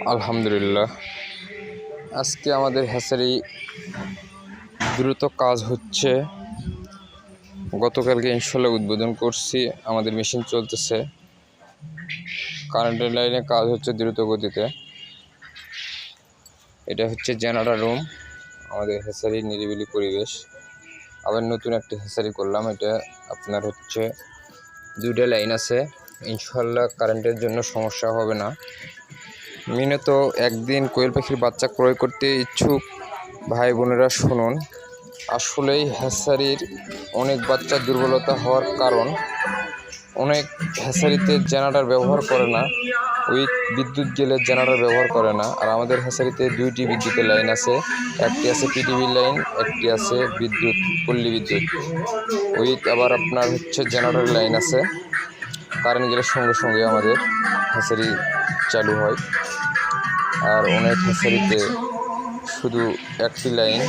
আলহামদুলিল্লাহ, আজকে আমাদের হ্যাচারি দ্রুত কাজ হচ্ছে। গতকালকে ইনশাল্লাহ উদ্বোধন করছি। আমাদের মেশিন চলতেছে, কারেন্টের লাইনে কাজ হচ্ছে দ্রুত গতিতে। এটা হচ্ছে জেনারেটর রুম, আমাদের হ্যাচারির নিরিবিলি পরিবেশ। আবার নতুন একটা হ্যাচারি করলাম। এটা আপনার হচ্ছে 2টা লাইন আছে, ইনশাল্লাহ কারেন্টের জন্য সমস্যা হবে না। মিনত একদিন কোয়েল পাখির বাচ্চা ক্রয় করতে ইচ্ছুক ভাই বোনেরা শুনুন। আসলেই হ্যাচারির অনেক বাচ্চা দুর্বলতা হওয়ার কারণ, অনেক হ্যাচারিতে জেনারেটর ব্যবহার করে না, উইথ বিদ্যুৎ গেলে জেনারেটর ব্যবহার করে না। আর আমাদের হ্যাচারিতে 2টি বিদ্যুতের লাইন আছে, একটি আছে পিটিভি লাইন, একটি আছে বিদ্যুৎ পল্লী বিদ্যুৎ, উইথ আবার আপনার হচ্ছে জেনারেটর লাইন আছে। কারেন্ট গেলে সঙ্গে সঙ্গে আমাদের হ্যাচারি চালু হয়। আর অনেক হ্যাচারিতে শুধু একটি লাইন,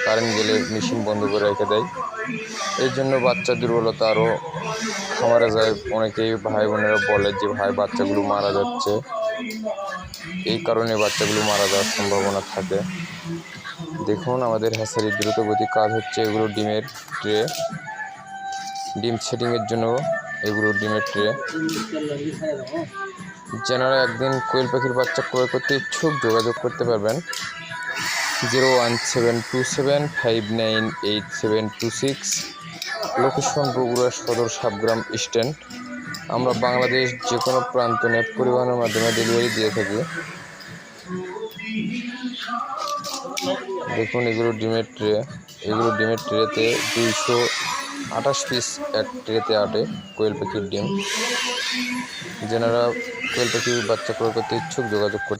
কারেন্ট গেলে মেশিন বন্ধ করে রেখে দেয়। এই জন্য বাচ্চা দুর্বলতা আরও মারা যায়। অনেকেই ভাই বোনেরা বলে যে ভাই বাচ্চাগুলো মারা যাচ্ছে, এই কারণে বাচ্চাগুলো মারা যাওয়ার সম্ভাবনা থাকে। দেখুন আমাদের হ্যাচারির দ্রুত গতি কাজ হচ্ছে। এগুলো ডিমের ট্রে, ডিম সেটিংয়ের জন্য এগুলো ডিমের ট্রে। যারা একদিন কোয়েল পাখির বাচ্চা ক্রয় করতে ইচ্ছুক যোগাযোগ করতে পারবেন 01727598726। লোকেশন বগুড়া সদর সাবগ্রাম স্ট্যান্ড। আমরা বাংলাদেশ যে কোনো প্রান্ত নেট পরিবহনের মাধ্যমে ডেলিভারি দিয়ে থাকি। দেখুন এগুলো ডিমের ট্রে, এগুলো ডিমের ট্রেতে 228 পিস এক ট্রেতে আটে কোয়েল পাখির ডিম। যারা কোয়েল পাখির বাচ্চা ক্রয় করতে ইচ্ছুক যোগাযোগ করতে